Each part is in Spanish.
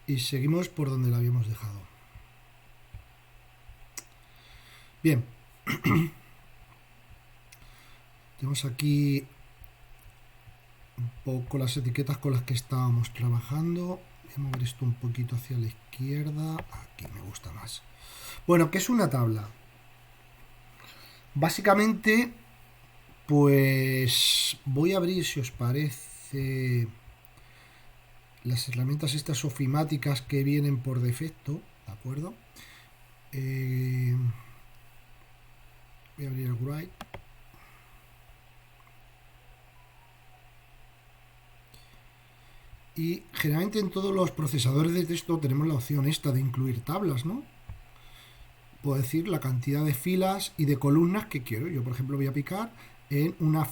y seguimos por donde la habíamos dejado. Bien. Tenemos aquí un poco las etiquetas con las que estábamos trabajando. Voy a mover esto un poquito hacia la izquierda. Aquí me gusta más. Bueno, ¿qué es una tabla? Básicamente, pues voy a abrir, si os parece, las herramientas estas ofimáticas que vienen por defecto, ¿de acuerdo? Voy a abrir el Write. Y generalmente en todos los procesadores de texto tenemos la opción esta de incluir tablas, ¿no? Puedo decir la cantidad de filas y de columnas que quiero. Yo, por ejemplo, voy a picar en una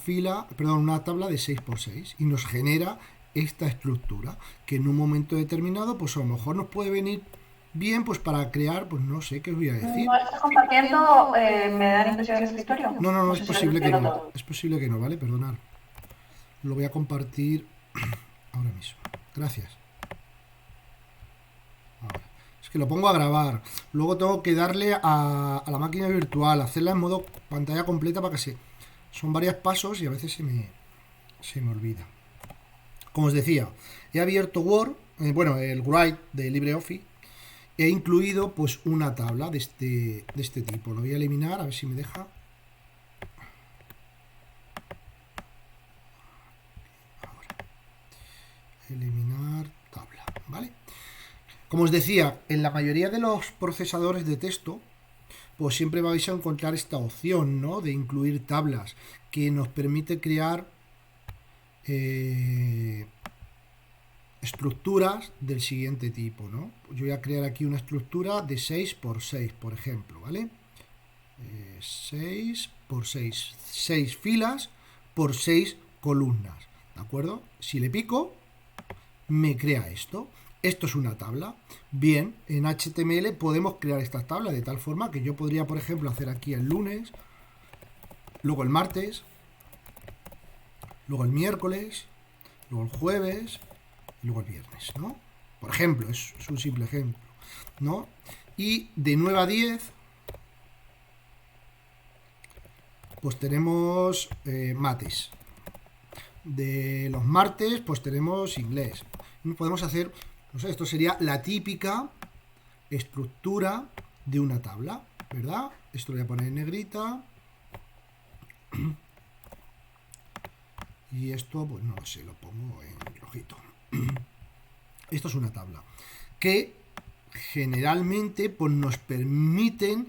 tabla de 6×6 y nos genera esta estructura que en un momento determinado, pues a lo mejor nos puede venir bien, pues para crear, pues no sé qué os voy a decir. ¿No estás compartiendo? Me da la impresión que es escritorio. No, No es sé si lo posible que entiendo no. todo. Es posible que no, ¿vale? Perdonad. Lo voy a compartir ahora mismo. Gracias. Ahora. Es que lo pongo a grabar. Luego tengo que darle a la máquina virtual, hacerla en modo pantalla completa para que se... Son varios pasos y a veces se me olvida. Como os decía, he abierto Word, el Write de LibreOffice. He incluido pues una tabla de este tipo. Lo voy a eliminar, a ver si me deja. Ahora. Eliminar tabla, ¿vale? Como os decía, en la mayoría de los procesadores de texto, pues siempre vais a encontrar esta opción, ¿no? De incluir tablas, que nos permite crear estructuras del siguiente tipo, ¿no? Yo voy a crear aquí una estructura de 6×6, por ejemplo, ¿vale? 6×6, 6 filas por 6 columnas, ¿de acuerdo? Si le pico, me crea esto. Esto es una tabla. Bien, en HTML podemos crear estas tablas de tal forma que yo podría, por ejemplo, hacer aquí el lunes, luego el martes, luego el miércoles, luego el jueves y luego el viernes, ¿no? Por ejemplo, es un simple ejemplo, ¿no? Y de 9 a 10, pues tenemos mates. De los martes, pues tenemos inglés. Podemos hacer, no sé, esto sería la típica estructura de una tabla, ¿verdad? Esto lo voy a poner en negrita. Y esto, pues no lo sé, lo pongo en rojito. Esto es una tabla que generalmente pues, nos permiten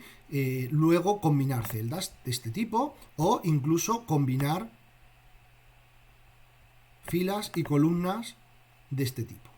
luego combinar celdas de este tipo o incluso combinar filas y columnas de este tipo.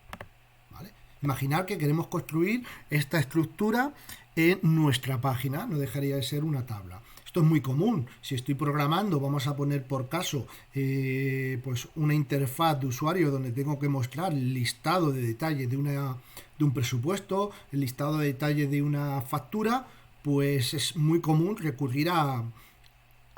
¿Vale? Imaginar que queremos construir esta estructura en nuestra página, no dejaría de ser una tabla. Esto es muy común. Si estoy programando, vamos a poner por caso pues una interfaz de usuario donde tengo que mostrar el listado de detalles de un presupuesto, el listado de detalles de una factura, pues es muy común recurrir a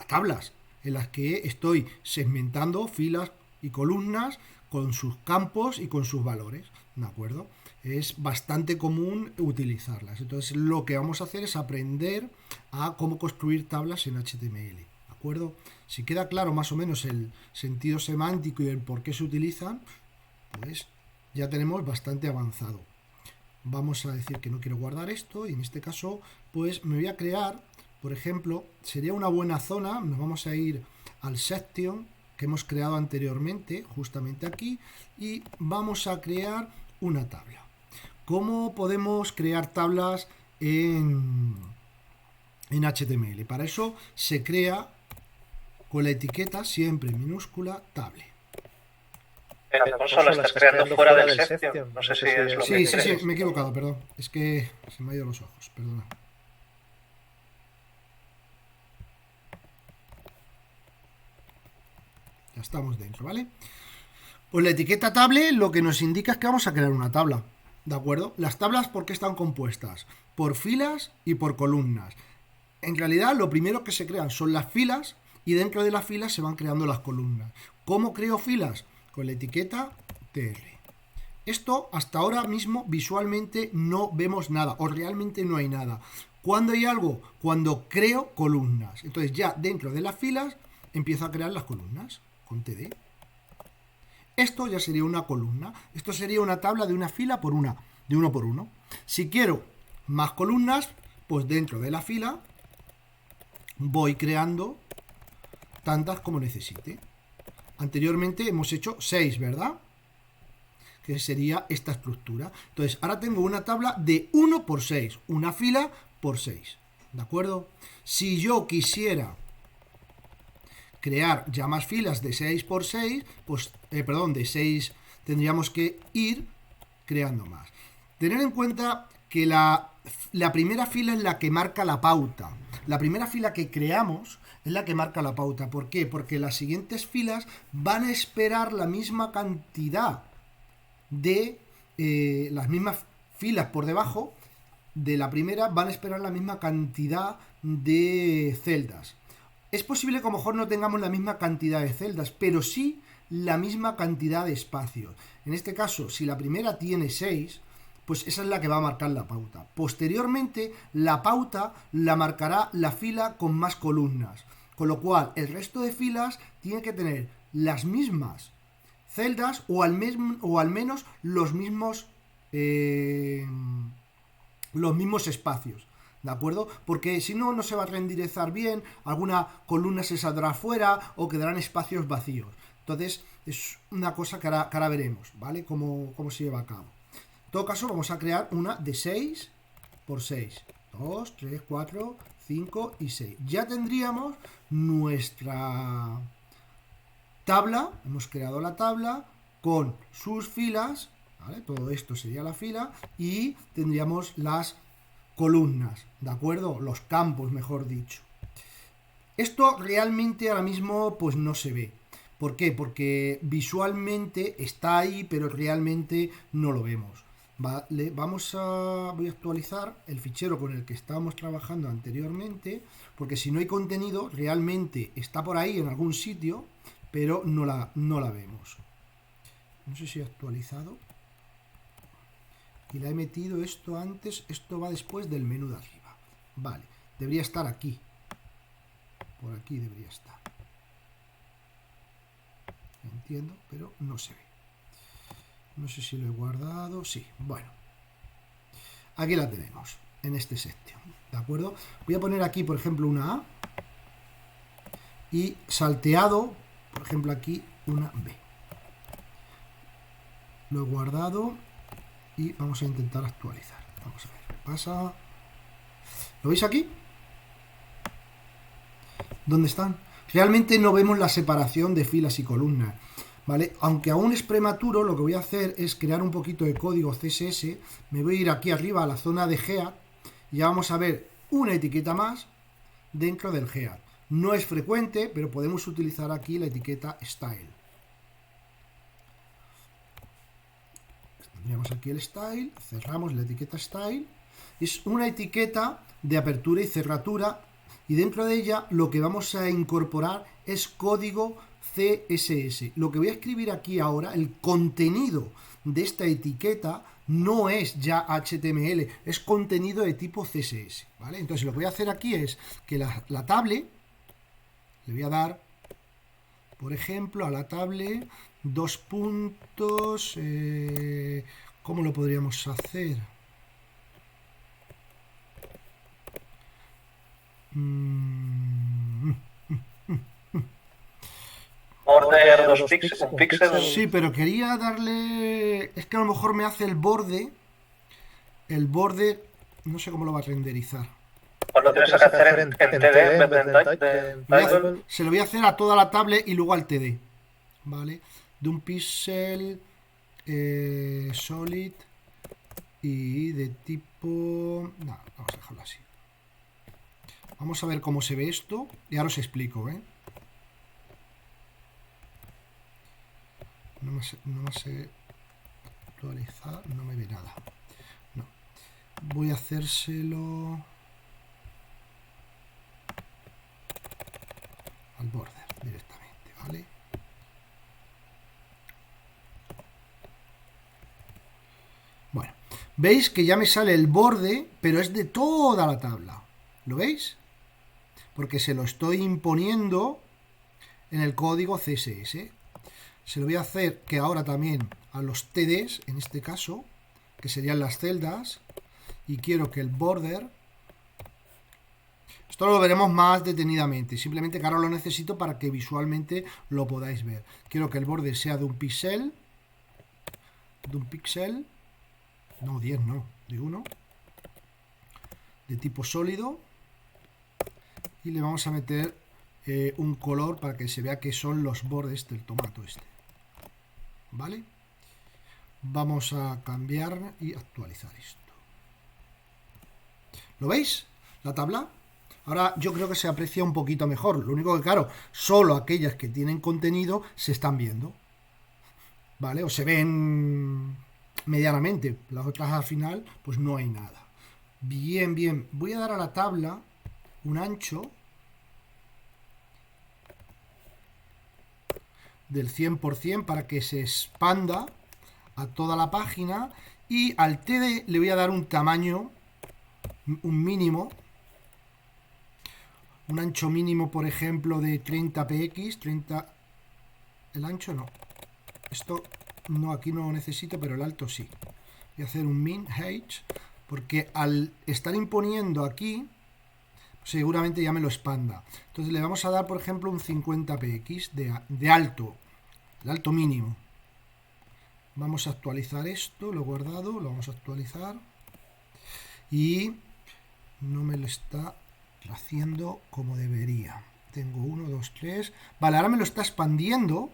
tablas en las que estoy segmentando filas y columnas con sus campos y con sus valores, ¿de acuerdo? Es bastante común utilizarlas. Entonces lo que vamos a hacer es aprender a cómo construir tablas en HTML, ¿de acuerdo? Si queda claro más o menos el sentido semántico y el por qué se utilizan, pues ya tenemos bastante avanzado. Vamos a decir que no quiero guardar esto y en este caso pues me voy a crear, por ejemplo, sería una buena zona, nos vamos a ir al section que hemos creado anteriormente, justamente aquí, y vamos a crear una tabla. ¿Cómo podemos crear tablas en HTML? Para eso se crea con la etiqueta siempre en minúscula table. Pero Alfonso, lo estás creando fuera del section. No sé si es lo que Sí, me he equivocado, perdón. Es que se me han ido los ojos, perdona. Ya estamos dentro, ¿vale? Pues la etiqueta table lo que nos indica es que vamos a crear una tabla, ¿de acuerdo? Las tablas, ¿por qué están compuestas? Por filas y por columnas. En realidad, lo primero que se crean son las filas y dentro de las filas se van creando las columnas. ¿Cómo creo filas? Con la etiqueta tr. Esto hasta ahora mismo visualmente no vemos nada, o realmente no hay nada. ¿Cuándo hay algo? Cuando creo columnas. Entonces ya dentro de las filas empiezo a crear las columnas con TD. Esto ya sería una columna. Esto sería una tabla de una fila por una, de uno por uno. Si quiero más columnas, pues dentro de la fila voy creando tantas como necesite. Anteriormente hemos hecho 6, ¿verdad? Que sería esta estructura. Entonces, ahora tengo una tabla de 1 por 6, una fila por 6. ¿De acuerdo? Si yo quisiera crear ya más filas de 6 por 6, pues, de 6, tendríamos que ir creando más. Tener en cuenta que la primera fila es la que marca la pauta. La primera fila que creamos es la que marca la pauta. ¿Por qué? Porque las siguientes filas van a esperar la misma cantidad de las mismas filas por debajo de la primera, van a esperar la misma cantidad de celdas. Es posible que a lo mejor no tengamos la misma cantidad de celdas, pero sí la misma cantidad de espacios. En este caso, si la primera tiene 6, pues esa es la que va a marcar la pauta. Posteriormente, la pauta la marcará la fila con más columnas, con lo cual el resto de filas tiene que tener las mismas celdas o al menos los mismos espacios, ¿de acuerdo? Porque si no, no se va a renderizar bien, alguna columna se saldrá fuera o quedarán espacios vacíos. Entonces, es una cosa que ahora veremos, ¿vale? Cómo se lleva a cabo. En todo caso, vamos a crear una de 6 por 6. 2, 3, 4, 5 y 6. Ya tendríamos nuestra tabla, hemos creado la tabla con sus filas, ¿vale? Todo esto sería la fila y tendríamos las columnas, ¿de acuerdo? Los campos, mejor dicho. Esto realmente ahora mismo pues no se ve. ¿Por qué? Porque visualmente está ahí, pero realmente no lo vemos. Vale, voy a actualizar el fichero con el que estábamos trabajando anteriormente, porque si no hay contenido, realmente está por ahí en algún sitio, pero no la vemos. No sé si he actualizado. Y la he metido esto antes, esto va después del menú de arriba. Vale, debería estar aquí. Por aquí debería estar. Entiendo, pero no se ve. No sé si lo he guardado. Sí, bueno. Aquí la tenemos, en este sección. ¿De acuerdo? Voy a poner aquí, por ejemplo, una A. Y salteado, por ejemplo, aquí una B. Lo he guardado y vamos a intentar actualizar. Vamos a ver qué pasa. ¿Lo veis aquí? ¿Dónde están? Realmente no vemos la separación de filas y columnas, ¿vale? Aunque aún es prematuro, lo que voy a hacer es crear un poquito de código CSS. Me voy a ir aquí arriba a la zona de Head y ya vamos a ver una etiqueta más dentro del Head. No es frecuente, pero podemos utilizar aquí la etiqueta Style. Tendríamos aquí el Style, cerramos la etiqueta Style. Es una etiqueta de apertura y cerratura y dentro de ella lo que vamos a incorporar es código CSS. Lo que voy a escribir aquí ahora, el contenido de esta etiqueta no es ya HTML, es contenido de tipo CSS, ¿vale? Entonces lo que voy a hacer aquí es que la table, le voy a dar, por ejemplo, a la table 2 puntos, ¿cómo lo podríamos hacer? Border 2 píxeles, un píxel. Sí, pero quería darle... Es que a lo mejor me hace el borde, no sé cómo lo va a renderizar. Pues lo tienes que hacer en TD en vez de Title. Se lo voy a hacer a toda la tablet y luego al TD, ¿vale? De un píxel solid y de tipo... No, vamos a dejarlo así. Vamos a ver cómo se ve esto y ahora os explico, ¿eh? No me sé actualizar, no me ve nada. No. Voy a hacérselo al border directamente, ¿vale? Veis que ya me sale el borde, pero es de toda la tabla. ¿Lo veis? Porque se lo estoy imponiendo en el código CSS. Se lo voy a hacer que ahora también a los TDs, en este caso, que serían las celdas, y quiero que el border, esto lo veremos más detenidamente, simplemente que ahora lo necesito para que visualmente lo podáis ver. Quiero que el borde sea de un píxel, no, 10 no, de 1, de tipo sólido, y le vamos a meter un color para que se vea que son los bordes del tomato este. ¿Vale? Vamos a cambiar y actualizar esto. ¿Lo veis? La tabla. Ahora yo creo que se aprecia un poquito mejor. Lo único que, claro, solo aquellas que tienen contenido se están viendo. ¿Vale? O se ven medianamente. Las otras al final, pues no hay nada. Bien, bien. Voy a dar a la tabla un ancho del 100% para que se expanda a toda la página, y al TD le voy a dar un tamaño, un mínimo, un ancho mínimo, por ejemplo, de 30 px, 30, el ancho no, esto no, aquí no lo necesito, pero el alto sí. Voy a hacer un min height, porque al estar imponiendo aquí, seguramente ya me lo expanda. Entonces le vamos a dar, por ejemplo, un 50 px de alto, el alto mínimo. Vamos a actualizar esto, lo he guardado, lo vamos a actualizar. Y no me lo está haciendo como debería. Tengo 1, 2, 3. Vale, ahora me lo está expandiendo,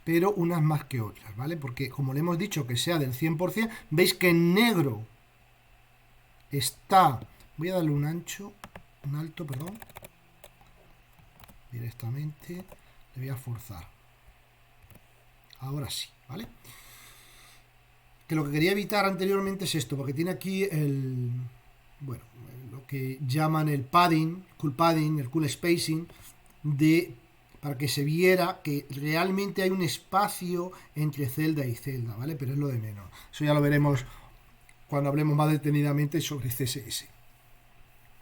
pero unas más que otras, ¿vale? Porque como le hemos dicho que sea del 100%, veis que en negro está... Voy a darle un ancho, un alto, perdón. Directamente le voy a forzar. Ahora sí, ¿vale? Que lo que quería evitar anteriormente es esto, porque tiene aquí el... Bueno, lo que llaman el padding, el cool spacing, para que se viera que realmente hay un espacio entre celda y celda, ¿vale? Pero es lo de menos. Eso ya lo veremos cuando hablemos más detenidamente sobre CSS.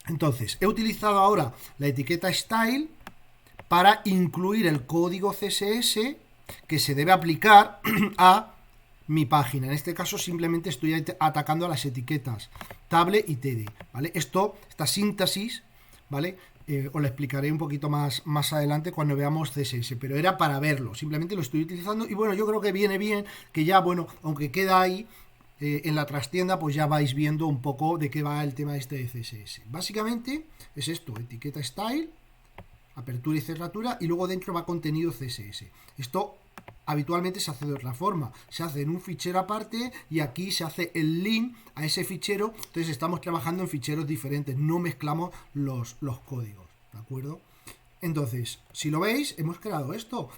Entonces, he utilizado ahora la etiqueta style para incluir el código CSS que se debe aplicar a mi página. En este caso simplemente estoy atacando a las etiquetas table y td, ¿vale? Esta síntesis, ¿vale? Os la explicaré un poquito más adelante cuando veamos CSS, pero era para verlo, simplemente lo estoy utilizando, y bueno, yo creo que viene bien, que ya, bueno, aunque queda ahí en la trastienda, pues ya vais viendo un poco de qué va el tema este de CSS. Básicamente es esto, etiqueta style, apertura y cerratura, y luego dentro va contenido CSS. Esto habitualmente se hace de otra forma, se hace en un fichero aparte, y aquí se hace el link a ese fichero. Entonces estamos trabajando en ficheros diferentes, no mezclamos los códigos, ¿de acuerdo? Entonces, si lo veis, hemos creado esto,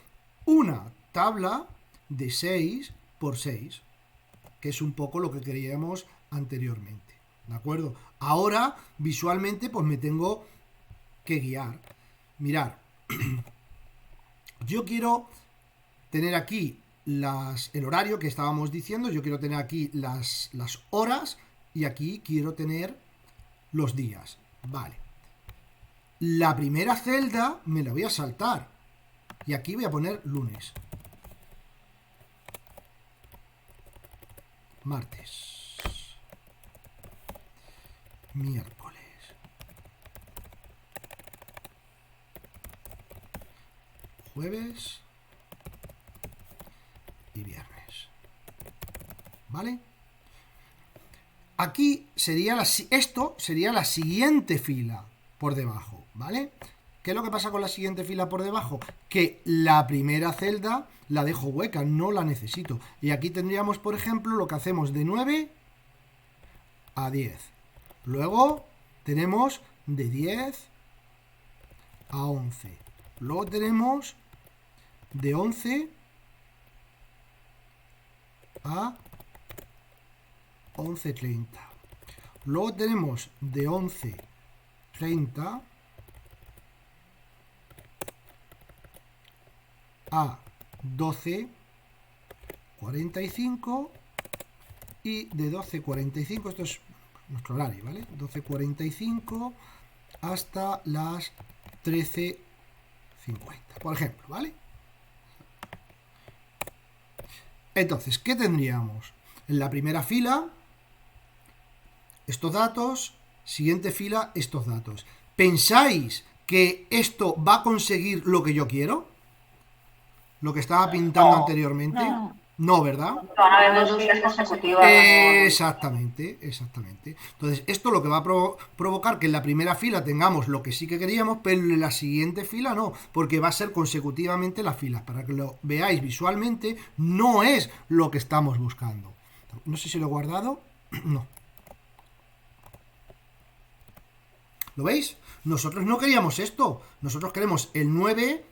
una tabla de 6 por 6, que es un poco lo que queríamos anteriormente, ¿de acuerdo? Ahora, visualmente, pues me tengo que guiar. Mirar, yo quiero tener aquí el horario que estábamos diciendo, yo quiero tener aquí las horas, y aquí quiero tener los días. Vale. La primera celda me la voy a saltar, y aquí voy a poner lunes, martes, miércoles, jueves y viernes, ¿vale? Aquí sería esto sería la siguiente fila por debajo, ¿vale? ¿Qué es lo que pasa con la siguiente fila por debajo? Que la primera celda la dejo hueca, no la necesito. Y aquí tendríamos, por ejemplo, lo que hacemos de 9 a 10. Luego tenemos de 10 a 11. Luego tenemos de 11 a 11:30. Luego tenemos de 11:30 a 12:45 y de 12:45, esto es nuestro horario, ¿vale? 12:45 hasta las 13:50, por ejemplo, ¿vale? Entonces, ¿qué tendríamos? En la primera fila, estos datos, siguiente fila, estos datos. ¿Pensáis que esto va a conseguir lo que yo quiero? ¿Lo que estaba pintando No, anteriormente? no. No, ¿verdad? Van a haber 2 filas consecutivas. Exactamente, exactamente. Entonces, esto lo que va a provocar que en la primera fila tengamos lo que sí que queríamos, pero en la siguiente fila no, porque va a ser consecutivamente las filas. Para que lo veáis visualmente, no es lo que estamos buscando. No sé si lo he guardado. No. ¿Lo veis? Nosotros no queríamos esto. Nosotros queremos el 9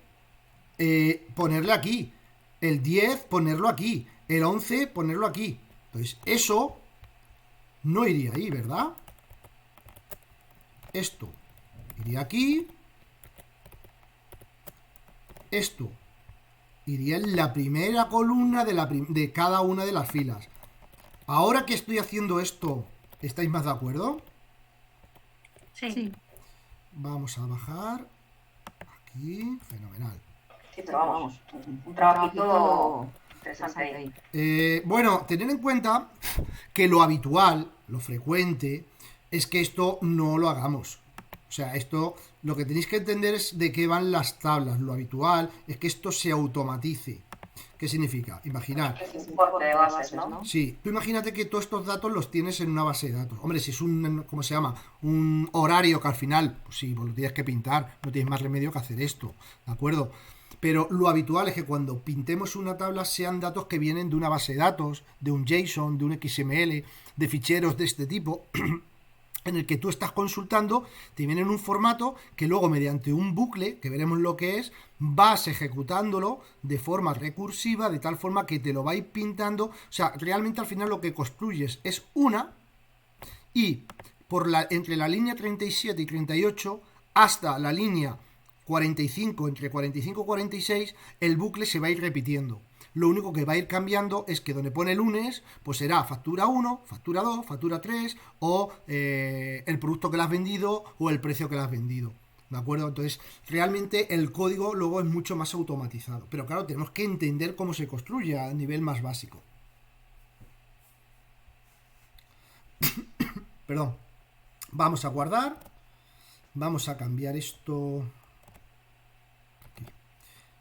ponerle aquí. El 10 ponerlo aquí. El 11 ponerlo aquí. Entonces, eso no iría ahí, ¿verdad? Esto iría aquí. Esto iría en la primera columna de cada una de las filas. Ahora que estoy haciendo esto, ¿estáis más de acuerdo? Sí. Vamos a bajar. Aquí, fenomenal. Sí, pero vamos, un trabajito interesante ahí. Bueno, tener en cuenta que lo habitual, lo frecuente, es que esto no lo hagamos. O sea, esto, lo que tenéis que entender es de qué van las tablas. Lo habitual es que esto se automatice. ¿Qué significa? Imaginar. Es un corte de bases, ¿no? Sí, tú imagínate que todos estos datos los tienes en una base de datos. Hombre, si es un, ¿cómo se llama? Un horario que al final, pues sí, pues lo tienes que pintar, no tienes más remedio que hacer esto, ¿de acuerdo? Pero lo habitual es que cuando pintemos una tabla sean datos que vienen de una base de datos, de un JSON, de un XML, de ficheros de este tipo, en el que tú estás consultando, te viene en un formato que luego mediante un bucle, que veremos lo que es, vas ejecutándolo de forma recursiva, de tal forma que te lo va a ir pintando. O sea, realmente al final lo que construyes es una, y entre la línea 37 y 38 hasta la línea 45, entre 45 y 46, el bucle se va a ir repitiendo. Lo único que va a ir cambiando es que donde pone lunes, pues será factura 1, factura 2, factura 3 o el producto que le has vendido o el precio que le has vendido. ¿De acuerdo? Entonces, realmente el código luego es mucho más automatizado. Pero claro, tenemos que entender cómo se construye a nivel más básico. Perdón. Vamos a guardar. Vamos a cambiar esto. Aquí.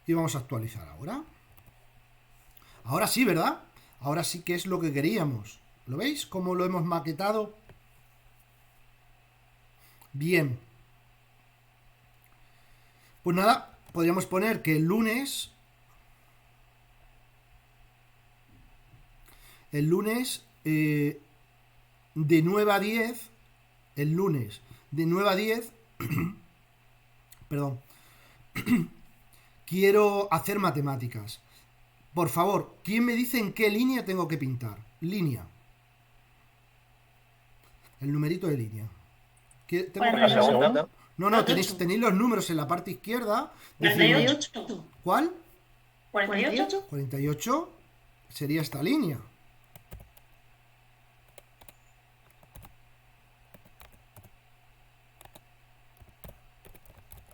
Y vamos a actualizar ahora. Ahora sí, ¿verdad? Ahora sí que es lo que queríamos. ¿Lo veis? ¿Cómo lo hemos maquetado? Bien. Pues nada, podríamos poner que el lunes de 9 a 10, el lunes de 9 a 10, perdón, quiero hacer matemáticas. Por favor, ¿quién me dice en qué línea tengo que pintar? Línea. El numerito de línea. La segunda. No, tenéis los números en la parte izquierda. 48. ¿Cuál? 48. 48 sería esta línea.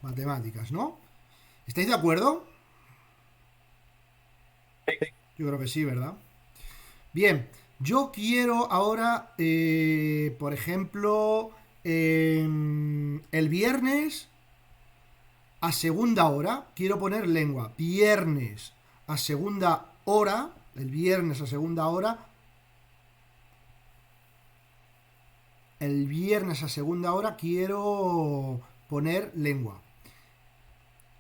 Matemáticas, ¿no? ¿Estáis de acuerdo? Yo creo que sí, ¿verdad? Bien, yo quiero ahora, por ejemplo, el viernes a segunda hora, quiero poner lengua. Viernes a segunda hora, el viernes a segunda hora, el viernes a segunda hora quiero poner lengua.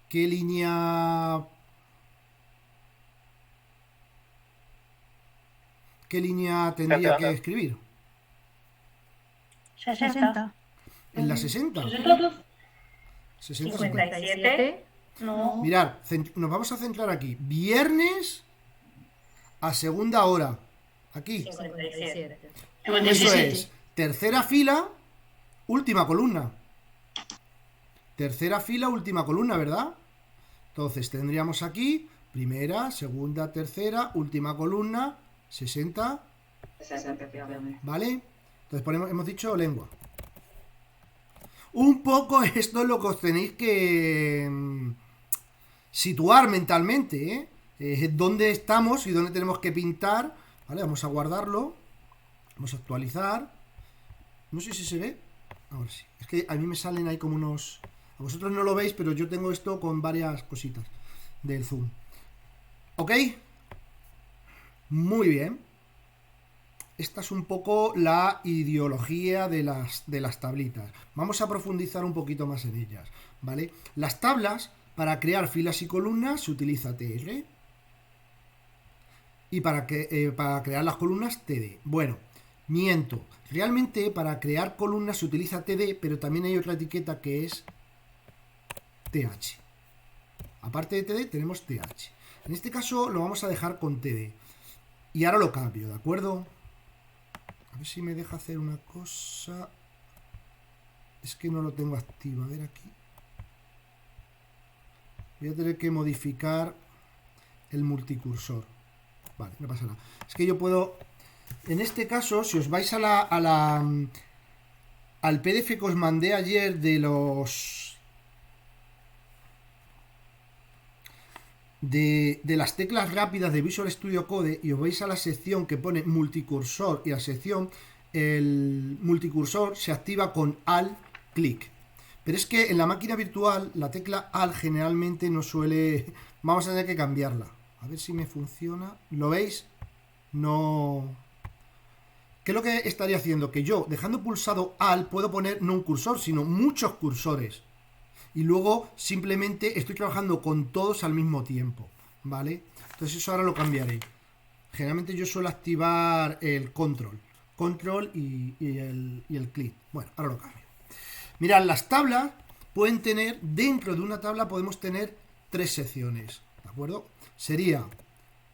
¿Qué línea tendría que escribir? 60. ¿En la 60? 60. 57. No. Mirad, nos vamos a centrar aquí. Viernes a segunda hora. Aquí. 57. Eso es. Tercera fila, última columna. Tercera fila, última columna, ¿verdad? Entonces tendríamos aquí primera, segunda, tercera, última columna, 60, efectivamente. ¿Vale? Entonces hemos dicho lengua. Un poco esto es lo que os tenéis que situar mentalmente, ¿eh? Dónde estamos y dónde tenemos que pintar. Vale, vamos a guardarlo. Vamos a actualizar. No sé si se ve. Ahora sí. Es que a mí me salen ahí como unos... A vosotros no lo veis, pero yo tengo esto con varias cositas del zoom. ¿Ok? Muy bien. Esta es un poco la ideología de las tablitas. Vamos a profundizar un poquito más en ellas, ¿vale? Las tablas, para crear filas y columnas, se utiliza TR. Y para crear las columnas, TD. Bueno, miento. Realmente, para crear columnas se utiliza TD, pero también hay otra etiqueta que es TH. Aparte de TD, tenemos TH. En este caso, lo vamos a dejar con TD. Y ahora lo cambio, ¿de acuerdo? A ver si me deja hacer una cosa. Es que no lo tengo activo. A ver aquí. Voy a tener que modificar el multicursor. Vale, no pasa nada. Es que yo puedo... En este caso, si os vais al PDF que os mandé ayer de las teclas rápidas de Visual Studio Code y os vais a la sección que pone multicursor y la sección, el multicursor se activa con Alt clic. Pero es que en la máquina virtual la tecla Alt generalmente no suele... Vamos a tener que cambiarla. A ver si me funciona. ¿Lo veis? No... ¿Qué es lo que estaría haciendo? Que yo, dejando pulsado Alt, puedo poner no un cursor, sino muchos cursores. Y luego simplemente estoy trabajando con todos al mismo tiempo, ¿vale? Entonces eso ahora lo cambiaré. Generalmente yo suelo activar el control y el clic. Bueno, ahora lo cambio. Mirad, las tablas pueden tener, dentro de una tabla podemos tener 3 secciones, ¿de acuerdo? Sería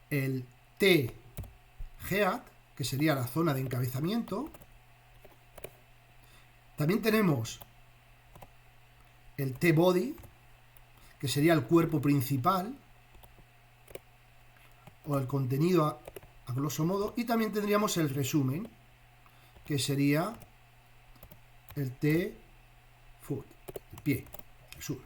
el T-Head, que sería la zona de encabezamiento. También tenemos el T-Body, que sería el cuerpo principal o el contenido a grosso modo, y también tendríamos el resumen, que sería el T-Foot, el pie, el sur.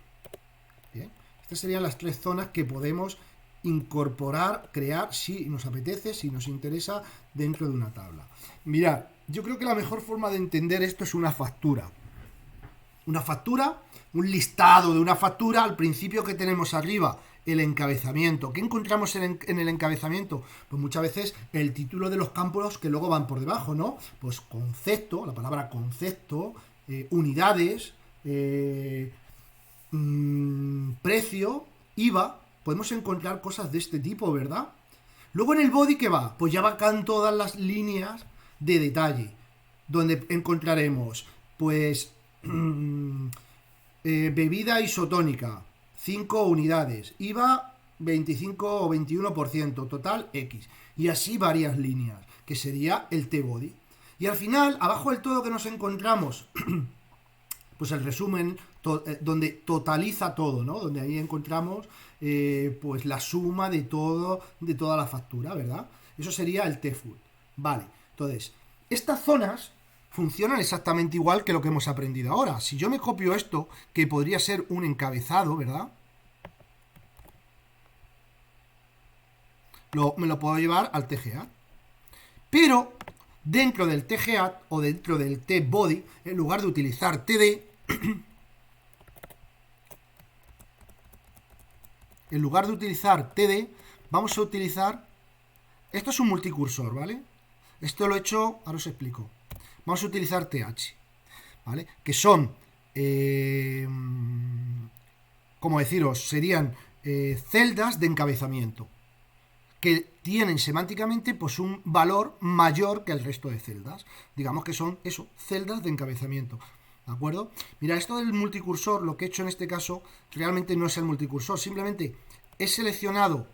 Bien. Estas serían las 3 zonas que podemos incorporar, crear, si nos apetece, si nos interesa, dentro de una tabla. Mirad, yo creo que la mejor forma de entender esto es una factura. Una factura, un listado de una factura. Al principio, que tenemos arriba, el encabezamiento. ¿Qué encontramos en el encabezamiento? Pues muchas veces el título de los campos que luego van por debajo, ¿no? Pues concepto, la palabra concepto, unidades, precio, IVA. Podemos encontrar cosas de este tipo, ¿verdad? Luego en el body, ¿qué va? Pues ya van todas las líneas de detalle, donde encontraremos, pues... bebida isotónica 5 unidades, IVA 25 o 21%, total X, y así varias líneas, que sería el T-Body. Y al final, abajo del todo, que nos encontramos pues el resumen, donde totaliza todo, ¿no? Donde ahí encontramos pues la suma de todo, de toda la factura, ¿verdad? Eso sería el T-Food. Vale, entonces estas zonas funcionan exactamente igual que lo que hemos aprendido ahora. Si yo me copio esto, que podría ser un encabezado, ¿verdad? Me lo puedo llevar al TGA. Pero dentro del TGA o dentro del T-Body, en lugar de utilizar TD, en lugar de utilizar TD, vamos a utilizar... Esto es un multicursor, ¿vale? Esto lo he hecho, ahora os explico. Vamos a utilizar TH, ¿vale? Que son, como deciros, serían celdas de encabezamiento, que tienen semánticamente pues un valor mayor que el resto de celdas. Digamos que son eso, celdas de encabezamiento, ¿de acuerdo? Mira, esto del multicursor, lo que he hecho en este caso, realmente no es el multicursor, simplemente he seleccionado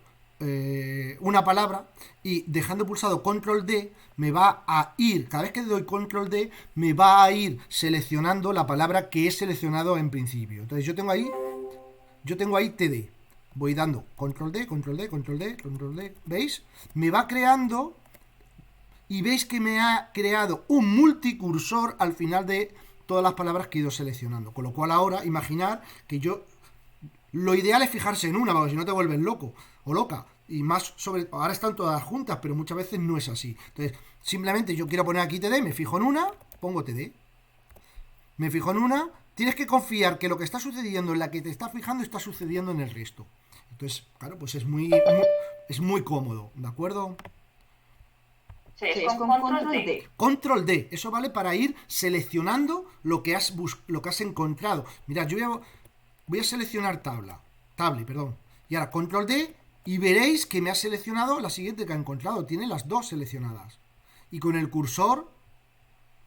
una palabra y dejando pulsado control D me va a ir, cada vez que doy control D me va a ir seleccionando la palabra que he seleccionado en principio. Entonces yo tengo ahí TD, voy dando control D, control D, control D, control D, ¿veis? Me va creando y veis que me ha creado un multicursor al final de todas las palabras que he ido seleccionando. Con lo cual ahora, imaginar que yo... Lo ideal es fijarse en una, porque si no te vuelves loco o loca. Y más sobre... Ahora están todas juntas, pero muchas veces no es así. Entonces, simplemente yo quiero poner aquí TD, me fijo en una, pongo TD. Me fijo en una, tienes que confiar que lo que está sucediendo en la que te estás fijando está sucediendo en el resto. Entonces, claro, pues es muy cómodo, ¿de acuerdo? Sí, es con control D. Control D, eso vale para ir seleccionando lo que has encontrado. Mirad, yo voy a seleccionar perdón. Y ahora control D y veréis que me ha seleccionado la siguiente que ha encontrado. Tiene las dos seleccionadas. Y con el cursor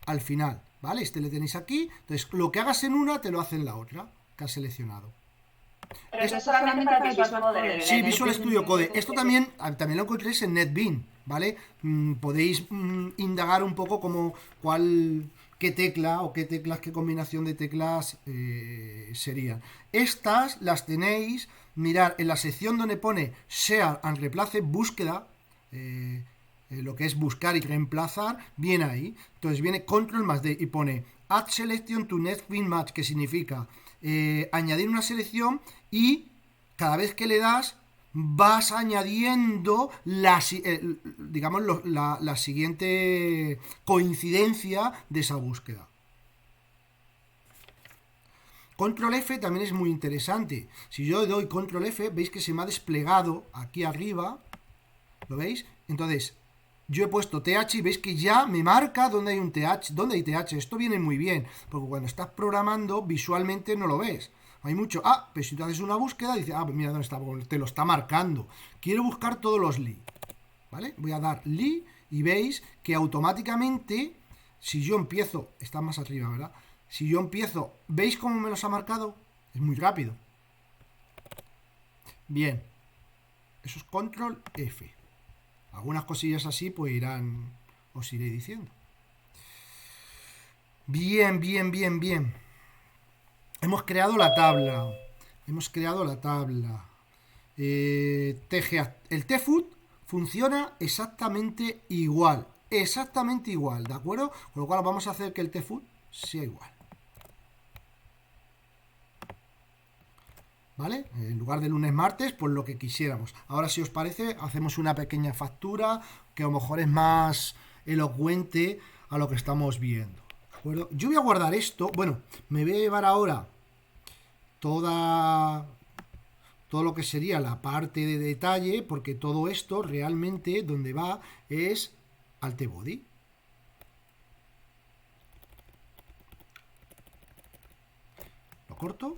al final, ¿vale? Este le tenéis aquí. Entonces, lo que hagas en una te lo hace en la otra que has seleccionado. Pero esto es solamente para Visual Code. Sí, Visual Studio Code. Esto también lo encontréis en NetBeans, ¿vale? Podéis indagar un poco como qué tecla o qué combinación de teclas serían. Estas las tenéis, mirad, en la sección donde pone Share and Replace, búsqueda, lo que es buscar y reemplazar, viene ahí. Entonces viene Control más D y pone Add Selection to NetBeans Match, que significa añadir una selección y cada vez que le das vas añadiendo la siguiente coincidencia de esa búsqueda. Control F también es muy interesante. Si yo doy Control F, veis que se me ha desplegado aquí arriba. ¿Lo veis? Entonces, yo he puesto TH y veis que ya me marca dónde hay un TH, dónde hay TH. Esto viene muy bien, porque cuando estás programando visualmente no lo ves. Hay mucho, pero si tú haces una búsqueda, dice, pues mira dónde está, te lo está marcando. Quiero buscar todos los li, ¿vale? Voy a dar li y veis que automáticamente, si yo empiezo, está más arriba, ¿verdad? Si yo empiezo, ¿veis cómo me los ha marcado? Es muy rápido. Bien, eso es Control F. Algunas cosillas así, pues os iré diciendo. Bien. Hemos creado la tabla. TGA. El tfood funciona exactamente igual. ¿De acuerdo? Con lo cual vamos a hacer que el tfood sea igual. ¿Vale? En lugar de lunes, martes, pues lo que quisiéramos. Ahora, si os parece, hacemos una pequeña factura que a lo mejor es más elocuente a lo que estamos viendo. ¿De acuerdo? Yo voy a guardar esto. Bueno, me voy a llevar ahora todo lo que sería la parte de detalle, porque todo esto realmente donde va es al tbody. Lo corto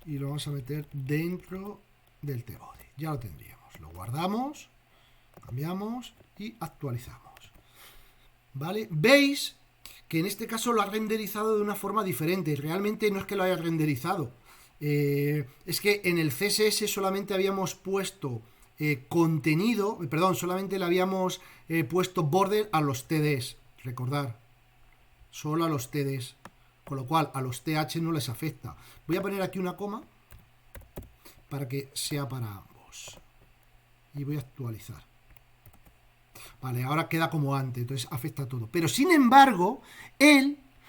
y lo vamos a meter dentro del tbody. Ya lo tendríamos. Lo guardamos, cambiamos y actualizamos. ¿Vale? ¿Veis? Que en este caso lo ha renderizado de una forma diferente. Realmente no es que lo haya renderizado. Es que en el CSS solamente habíamos puesto contenido, solamente le habíamos puesto border a los TDs. Recordar, solo a los TDs. Con lo cual a los TH no les afecta. Voy a poner aquí una coma para que sea para ambos. Y voy a actualizar. Vale, ahora queda como antes, entonces afecta a todo. Pero sin embargo,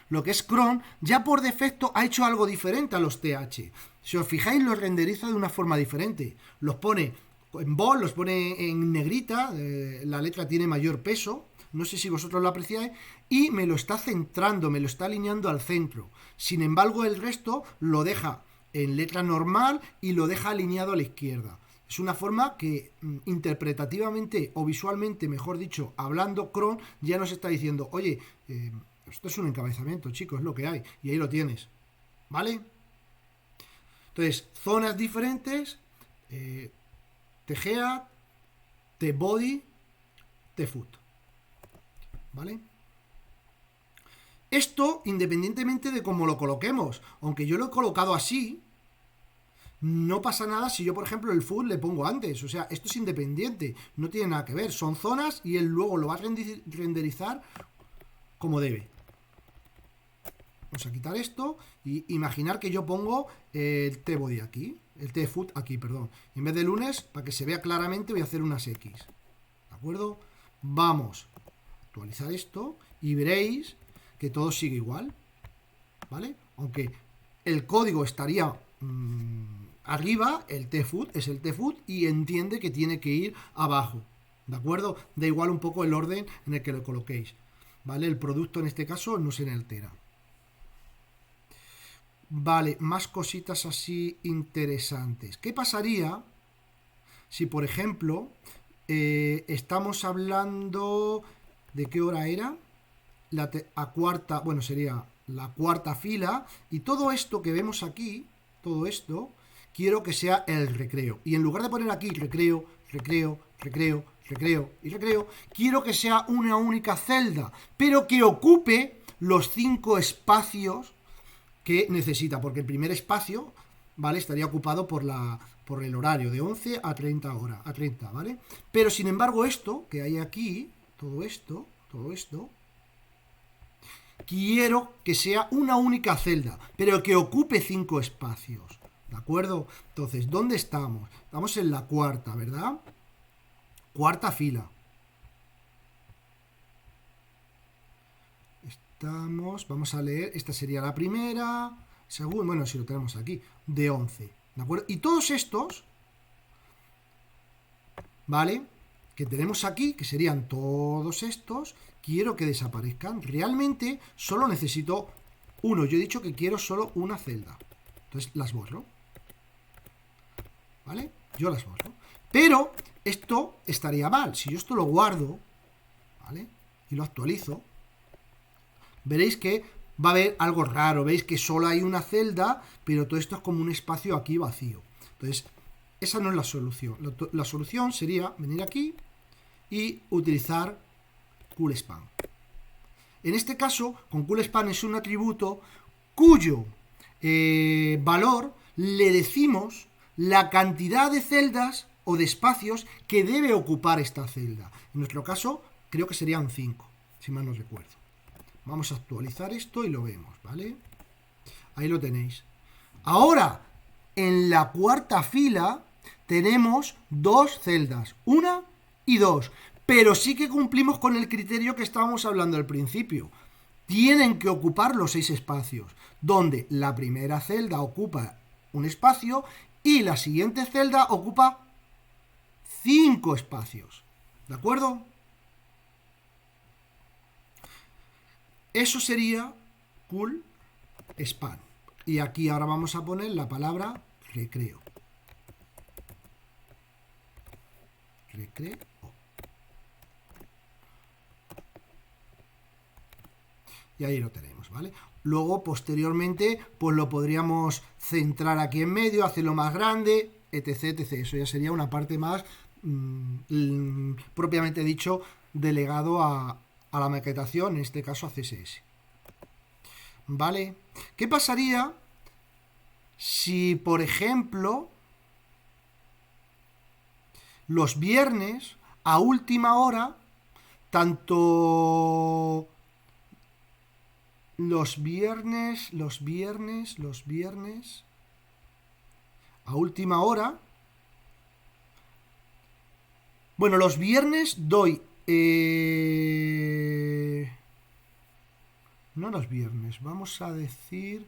lo que es Chrome, ya por defecto ha hecho algo diferente a los TH. Si os fijáis, los renderiza de una forma diferente. Los pone en bold, los pone en negrita, la letra tiene mayor peso, no sé si vosotros lo apreciáis, y me lo está centrando, me lo está alineando al centro. Sin embargo, el resto lo deja en letra normal y lo deja alineado a la izquierda. Es una forma que interpretativamente o visualmente, mejor dicho, hablando, Chrome ya nos está diciendo, oye, esto es un encabezamiento, chicos, es lo que hay. Y ahí lo tienes. ¿Vale? Entonces, zonas diferentes, TGA, tbody, tfood. ¿Vale? Esto, independientemente de cómo lo coloquemos, aunque yo lo he colocado así, no pasa nada si yo, por ejemplo, el food le pongo antes. O sea, esto es independiente, no tiene nada que ver. Son zonas y él luego lo va a renderizar como debe. Vamos a quitar esto y imaginar que yo pongo el tbody aquí, el tfood aquí, perdón. En vez de lunes, para que se vea claramente, voy a hacer unas X. ¿De acuerdo? Vamos a actualizar esto y veréis que todo sigue igual, ¿vale? Aunque el código estaría arriba, el tfood es el tfood y entiende que tiene que ir abajo, ¿de acuerdo? Da igual un poco el orden en el que lo coloquéis, ¿vale? El producto en este caso no se altera. Vale, más cositas así interesantes. ¿Qué pasaría si, por ejemplo, estamos hablando de qué hora era? Sería la cuarta fila, y todo esto que vemos aquí, todo esto, quiero que sea el recreo. Y en lugar de poner aquí recreo, recreo, recreo, recreo y recreo, quiero que sea una única celda, pero que ocupe los 5 espacios que necesita, porque el primer espacio, ¿vale?, estaría ocupado por el horario de 11 a 30 horas, a 30, ¿vale? Pero sin embargo esto que hay aquí, todo esto, quiero que sea una única celda, pero que ocupe 5 espacios, ¿de acuerdo? Entonces, ¿dónde estamos? Estamos en la cuarta, ¿verdad? Cuarta fila. Vamos a leer, esta sería la primera, según, bueno, si lo tenemos aquí, de 11, ¿de acuerdo? Y todos estos, ¿vale?, que tenemos aquí, que serían todos estos, quiero que desaparezcan. Realmente solo necesito uno, yo he dicho que quiero solo una celda, entonces las borro, ¿vale? Yo las borro, pero esto estaría mal, si yo esto lo guardo, ¿vale?, y lo actualizo, veréis que va a haber algo raro, veis que solo hay una celda, pero todo esto es como un espacio aquí vacío. Entonces, esa no es la solución. La solución sería venir aquí y utilizar CoolSpan. En este caso, con CoolSpan es un atributo cuyo valor le decimos la cantidad de celdas o de espacios que debe ocupar esta celda. En nuestro caso, creo que serían 5, si mal no recuerdo. Vamos a actualizar esto y lo vemos, ¿vale? Ahí lo tenéis. Ahora, en la cuarta fila tenemos 2 celdas, 1 y 2, pero sí que cumplimos con el criterio que estábamos hablando al principio. Tienen que ocupar los 6 espacios, donde la primera celda ocupa un espacio y la siguiente celda ocupa 5 espacios, ¿de acuerdo? Eso sería CoolSpan. Y aquí ahora vamos a poner la palabra recreo. Recreo. Y ahí lo tenemos, ¿vale? Luego, posteriormente, pues lo podríamos centrar aquí en medio, hacerlo más grande, etc, etc. Eso ya sería una parte más, propiamente dicho, delegado a la maquetación, en este caso a CSS. ¿Vale? ¿Qué pasaría si, por ejemplo, los viernes a última hora, tanto los viernes a última hora, bueno, los viernes doy no los viernes, vamos a decir,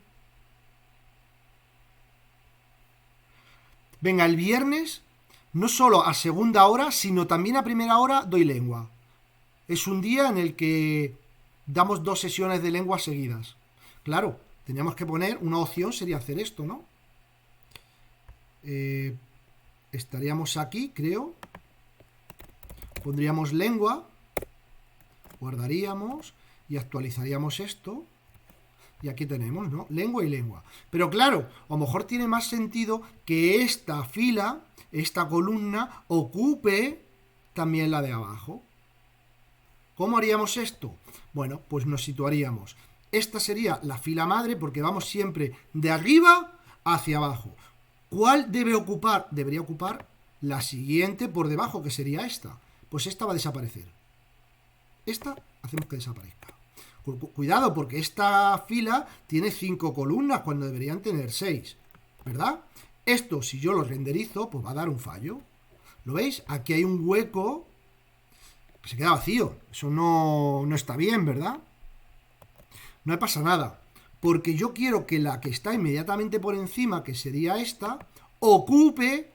venga, el viernes no solo a segunda hora, sino también a primera hora doy lengua. Es un día en el que damos 2 sesiones de lengua seguidas. Claro, teníamos que poner, una opción sería hacer esto, ¿no? Estaríamos aquí, creo. Pondríamos lengua, guardaríamos y actualizaríamos esto. Y aquí tenemos, ¿no? Lengua y lengua. Pero claro, a lo mejor tiene más sentido que esta fila, esta columna, ocupe también la de abajo. ¿Cómo haríamos esto? Bueno, pues nos situaríamos. Esta sería la fila madre porque vamos siempre de arriba hacia abajo. ¿Cuál debe ocupar? Debería ocupar la siguiente por debajo, que sería esta. Pues esta va a desaparecer. Esta hacemos que desaparezca. Cuidado, porque esta fila tiene 5 columnas cuando deberían tener 6, ¿verdad? Esto, si yo lo renderizo, pues va a dar un fallo. ¿Lo veis? Aquí hay un hueco Se queda vacío. Eso no está bien, ¿verdad? No me pasa nada. Porque yo quiero que la que está inmediatamente por encima, que sería esta, ocupe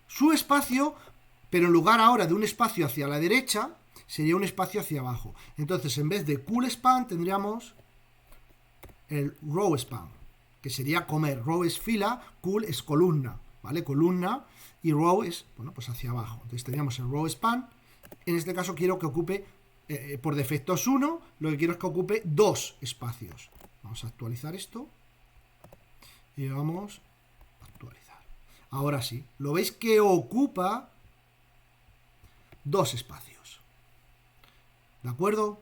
su espacio, pero en lugar ahora de un espacio hacia la derecha, sería un espacio hacia abajo. Entonces, en vez de cool span, tendríamos el row span, que sería comer. Row es fila, cool es columna, ¿vale? Columna, y row es, bueno, pues hacia abajo. Entonces tendríamos el row span. En este caso quiero que ocupe, por defecto es 1, lo que quiero es que ocupe 2 espacios. Vamos a actualizar esto. Y vamos a actualizar. Ahora sí, lo veis que ocupa 2 espacios. ¿De acuerdo?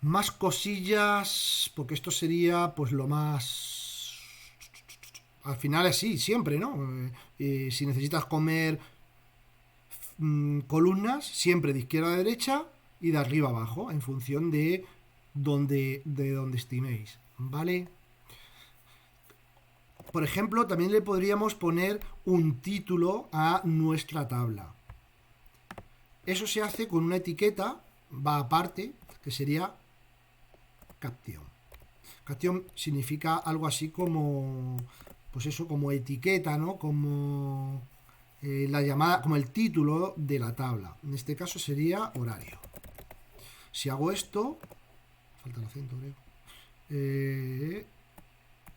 Más cosillas, porque esto sería pues lo más... Al final es así, siempre, ¿no? Si necesitas comer columnas, siempre de izquierda a derecha y de arriba a abajo, en función de donde estiméis, ¿vale? Por ejemplo, también le podríamos poner un título a nuestra tabla. Eso se hace con una etiqueta, va aparte, que sería caption. Caption significa algo así como, pues eso, como etiqueta, ¿no? Como la llamada, como el título de la tabla. En este caso sería horario. Si hago esto, falta el acento, creo.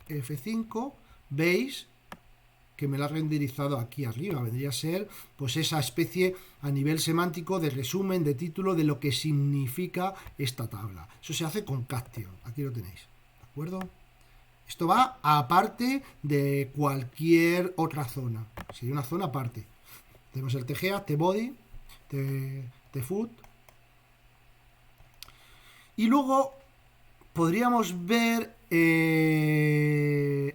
F5, veis que me la ha renderizado aquí arriba. Vendría a ser pues esa especie a nivel semántico de resumen, de título de lo que significa esta tabla. Eso se hace con caption. Aquí lo tenéis. ¿De acuerdo? Esto va aparte de cualquier otra zona. Sería una zona aparte. Tenemos el TGA, TBody, TFood. Y luego podríamos ver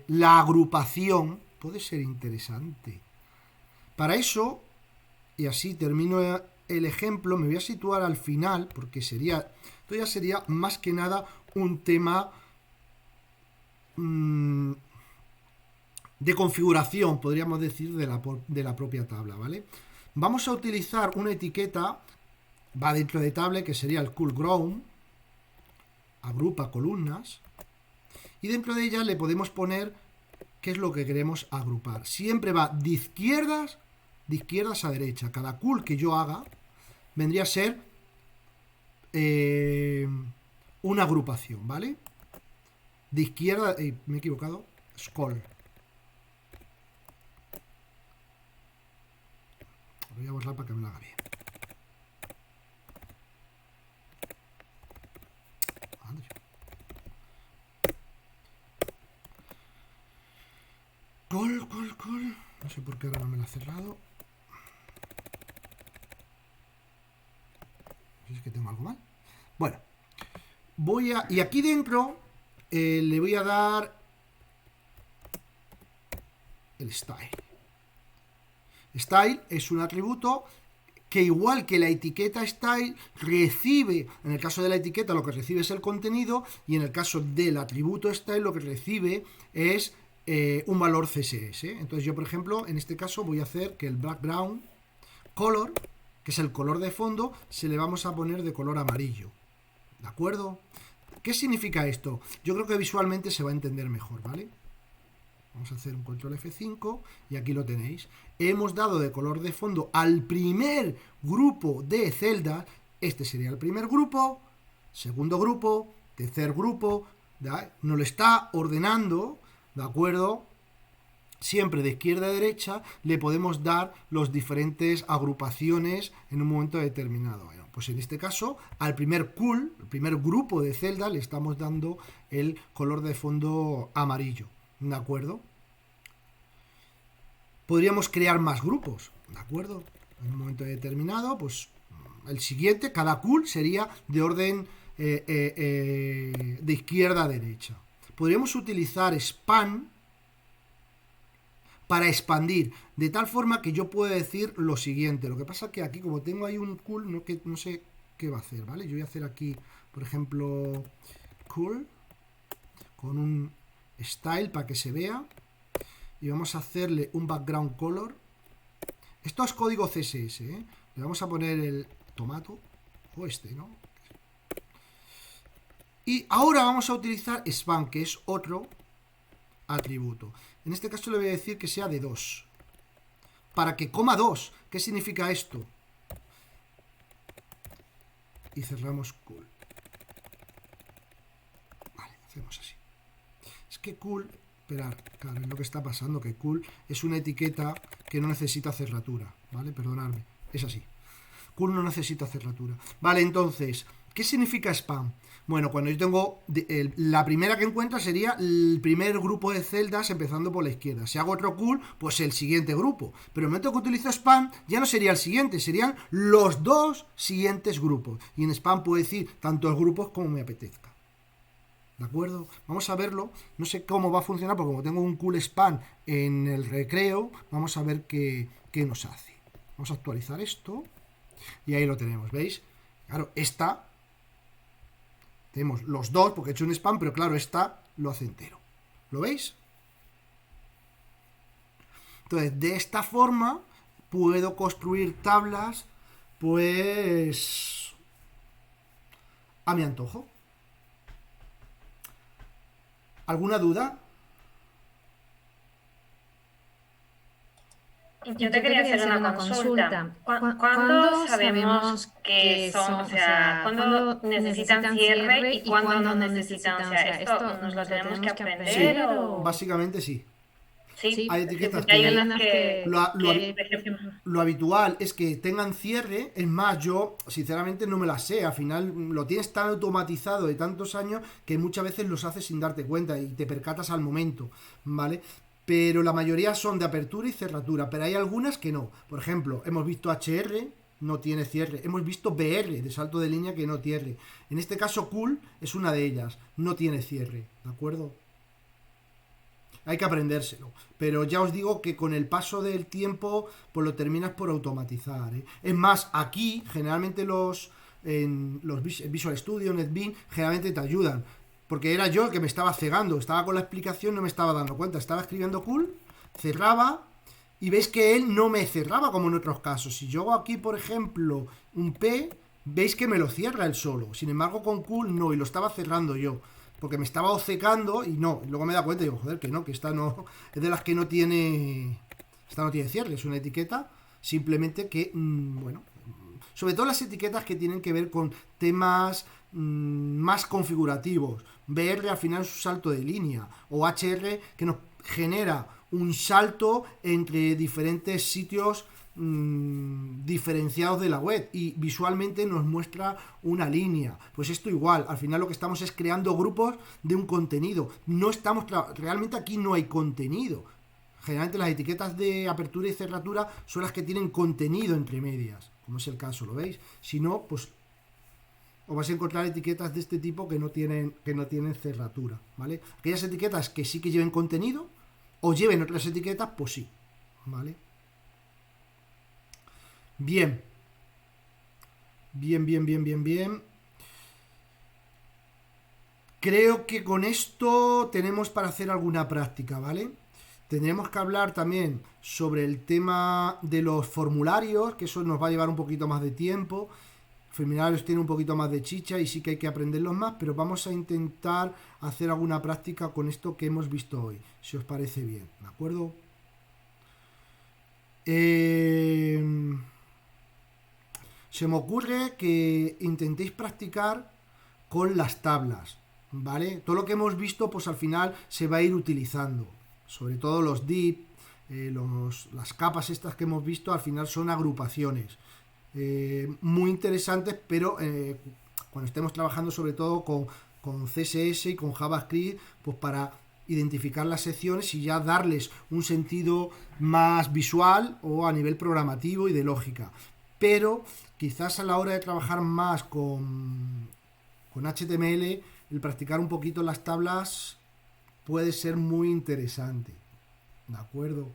la agrupación. Puede ser interesante. Para eso, y así termino el ejemplo, me voy a situar al final, porque esto ya sería más que nada un tema de configuración, podríamos decir, de la propia tabla, ¿vale? Vamos a utilizar una etiqueta, va dentro de table, que sería el cool ground, agrupa columnas, y dentro de ella le podemos poner qué es lo que queremos agrupar. Siempre va de izquierdas a derecha. Cada cool que yo haga vendría a ser una agrupación, ¿vale? De izquierda, me he equivocado, scroll. Voy a borrar para que me lo haga bien. Col. No sé por qué ahora no me lo ha cerrado. Si es que tengo algo mal. Bueno, y aquí dentro le voy a dar el style. Style es un atributo que, igual que la etiqueta style, recibe, en el caso de la etiqueta lo que recibe es el contenido, y en el caso del atributo style lo que recibe es un valor CSS. Entonces yo, por ejemplo, en este caso voy a hacer que el background color, que es el color de fondo, se le vamos a poner de color amarillo. ¿De acuerdo? ¿Qué significa esto? Yo creo que visualmente se va a entender mejor, ¿vale? Vamos a hacer un control F5 y aquí lo tenéis. Hemos dado de color de fondo al primer grupo de celdas. Este sería el primer grupo, segundo grupo, tercer grupo. Nos lo está ordenando, ¿de acuerdo? Siempre de izquierda a derecha le podemos dar las diferentes agrupaciones en un momento determinado. Bueno, pues en este caso, al primer cool, el primer grupo de celdas, le estamos dando el color de fondo amarillo. ¿De acuerdo? Podríamos crear más grupos, ¿de acuerdo? En un momento determinado, pues el siguiente, cada cool sería de orden de izquierda a derecha. Podríamos utilizar span para expandir, de tal forma que yo pueda decir lo siguiente. Lo que pasa es que aquí, como tengo ahí un cool, no sé qué va a hacer, ¿vale? Yo voy a hacer aquí, por ejemplo, cool, con un style para que se vea, y vamos a hacerle un background color Esto es código CSS, ¿eh? Le vamos a poner el tomato, o ¿no? Y ahora vamos a utilizar span, que es otro atributo. En este caso le voy a decir que sea de 2. Para que coma 2. ¿Qué significa esto? Y cerramos cool. Vale, hacemos así. Es que cool, esperar, claro, es lo que está pasando, que cool es una etiqueta que no necesita cerratura, ¿vale? Perdonadme, es así. Cool no necesita cerratura. Vale, entonces, ¿qué significa spam? Bueno, cuando yo tengo la primera que encuentra sería el primer grupo de celdas empezando por la izquierda. Si hago otro cool, pues el siguiente grupo. Pero el momento que utilizo spam ya no sería el siguiente, serían los dos siguientes grupos. Y en spam puedo decir tantos grupos como me apetezca. ¿De acuerdo? Vamos a verlo. No sé cómo va a funcionar porque como tengo un cool span en el recreo, vamos a ver qué nos hace. Vamos a actualizar esto. Y ahí lo tenemos, ¿veis? Claro, esta tenemos los dos porque he hecho un spam, pero claro, esta lo hace entero. ¿Lo veis? Entonces, de esta forma puedo construir tablas, pues, a mi antojo. ¿Alguna duda? Yo te quería hacer una consulta. ¿Cuándo sabemos que son, o sea, cuándo necesitan cierre y cuándo no necesitan? O sea, ¿esto nos lo tenemos que aprender? Sí, o...? básicamente sí. Sí, Hay etiquetas hay que unas que... lo habitual es que tengan cierre. Es más, yo sinceramente no me las sé. Al final lo tienes tan automatizado de tantos años que muchas veces los haces sin darte cuenta y te percatas al momento, ¿vale? Pero la mayoría son de apertura y cerratura, pero hay algunas que no. Por ejemplo, hemos visto HR, no tiene cierre. Hemos visto BR, de salto de línea, que no tiene. En este caso, cool es una de ellas, no tiene cierre, ¿de acuerdo? Hay que aprendérselo. Pero ya os digo que con el paso del tiempo, pues lo terminas por automatizar, ¿eh? Es más, aquí, generalmente en los Visual Studio, NetBeans, generalmente te ayudan. Porque era yo el que me estaba cegando. Estaba con la explicación, no me estaba dando cuenta. Estaba escribiendo cool, cerraba, y veis que él no me cerraba como en otros casos. Si yo hago aquí, por ejemplo, un P, veis que me lo cierra él solo. Sin embargo, con cool no, y lo estaba cerrando yo. Porque me estaba obcecando y no. Y luego me da cuenta y digo, joder, que no, que esta no. Es de las que no tiene. Esta no tiene cierre, es una etiqueta. Simplemente que, bueno. Sobre todo las etiquetas que tienen que ver con temas más configurativos. BR al final es un salto de línea. O HR que nos genera un salto entre diferentes sitios diferenciados de la web y visualmente nos muestra una línea. Pues esto igual, al final lo que estamos es creando grupos de un contenido. No estamos realmente aquí no hay contenido. Generalmente las etiquetas de apertura y cerratura son las que tienen contenido entre medias, como es el caso, ¿lo veis? Si no, pues os vais a encontrar etiquetas de este tipo que no tienen cerratura, ¿vale? Aquellas etiquetas que sí que lleven contenido o lleven otras etiquetas, pues sí, ¿vale? Bien. Bien. Creo que con esto tenemos para hacer alguna práctica, ¿vale? Tendremos que hablar también sobre el tema de los formularios, que eso nos va a llevar un poquito más de tiempo. Los formularios tienen un poquito más de chicha y sí que hay que aprenderlos más, pero vamos a intentar hacer alguna práctica con esto que hemos visto hoy, si os parece bien, ¿de acuerdo? Se me ocurre que intentéis practicar con las tablas, ¿vale? Todo lo que hemos visto, pues al final se va a ir utilizando. Sobre todo los div, las capas estas que hemos visto, al final son agrupaciones. Muy interesantes, pero cuando estemos trabajando sobre todo con CSS y con JavaScript, pues para identificar las secciones y ya darles un sentido más visual o a nivel programativo y de lógica. Pero quizás a la hora de trabajar más con HTML, el practicar un poquito las tablas puede ser muy interesante. ¿De acuerdo?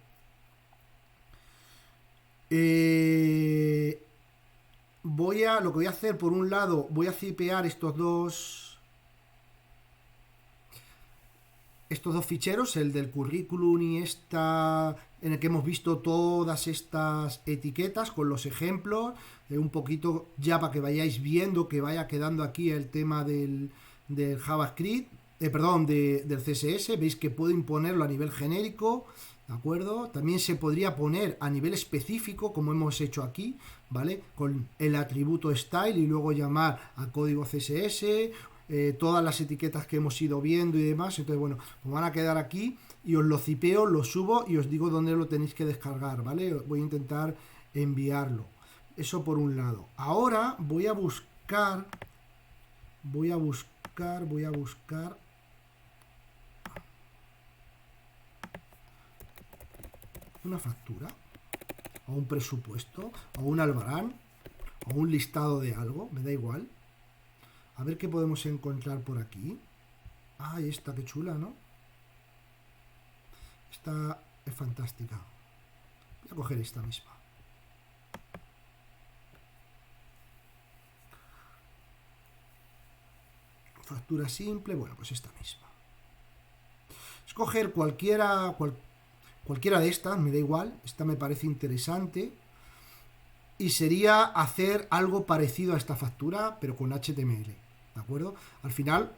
Lo que voy a hacer, por un lado, voy a cipear estos estos dos ficheros, el del currículum y esta en el que hemos visto todas estas etiquetas con los ejemplos, un poquito ya para que vayáis viendo que vaya quedando aquí el tema del JavaScript, del CSS. Veis que puedo imponerlo a nivel genérico, ¿de acuerdo? También se podría poner a nivel específico, como hemos hecho aquí, ¿vale? Con el atributo style y luego llamar a código CSS, todas las etiquetas que hemos ido viendo y demás. Entonces, bueno, pues van a quedar aquí y os lo cipeo, lo subo y os digo dónde lo tenéis que descargar, ¿vale? Voy a intentar enviarlo. Eso por un lado. Ahora voy a buscar una factura, o un presupuesto, o un albarán, o un listado de algo, me da igual. A ver qué podemos encontrar por aquí. Ah, esta, qué chula, ¿no? Esta es fantástica. Voy a coger esta misma. Factura simple, bueno, pues esta misma. Escoger cualquiera de estas, me da igual. Esta me parece interesante. Y sería hacer algo parecido a esta factura, pero con HTML. ¿De acuerdo? Al final,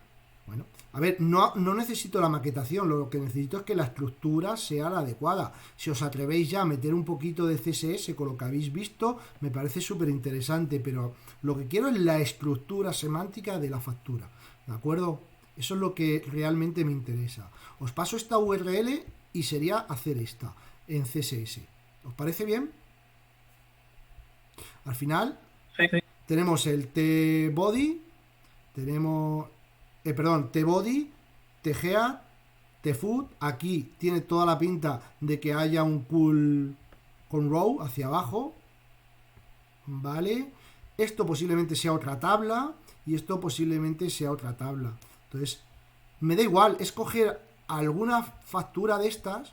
bueno, a ver, no necesito la maquetación, lo que necesito es que la estructura sea la adecuada. Si os atrevéis ya a meter un poquito de CSS con lo que habéis visto, me parece súper interesante, pero lo que quiero es la estructura semántica de la factura. ¿De acuerdo? Eso es lo que realmente me interesa. Os paso esta URL y sería hacer esta en CSS. ¿Os parece bien? Al final, Sí. tenemos el tbody, tenemos, tbody, tgea, tfoot. Aquí tiene toda la pinta de que haya un cool con row hacia abajo, ¿vale? Esto posiblemente sea otra tabla y esto posiblemente sea otra tabla. Entonces, me da igual escoger alguna factura de estas.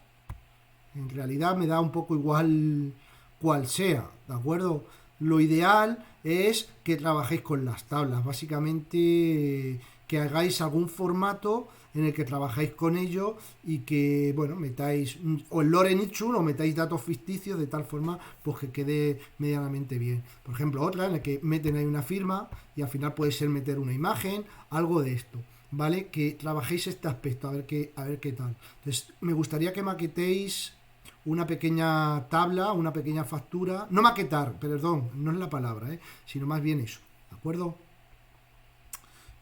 En realidad me da un poco igual cual sea, ¿de acuerdo? Lo ideal es que trabajéis con las tablas, básicamente que hagáis algún formato en el que trabajáis con ello y que, bueno, metáis o el lorem ipsum o metáis datos ficticios de tal forma pues que quede medianamente bien. Por ejemplo, otra en la que meten ahí una firma y al final puede ser meter una imagen, algo de esto, ¿vale? Que trabajéis este aspecto, a ver qué tal. Entonces, me gustaría que maquetéis una pequeña tabla, una pequeña factura, no maquetar, perdón, no es la palabra, sino más bien eso, ¿de acuerdo?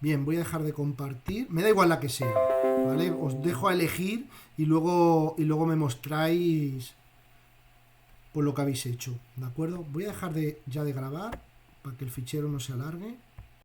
Bien, voy a dejar de compartir, me da igual la que sea, ¿vale? Os dejo a elegir y luego me mostráis por lo que habéis hecho, ¿de acuerdo? Voy a dejar ya de grabar para que el fichero no se alargue.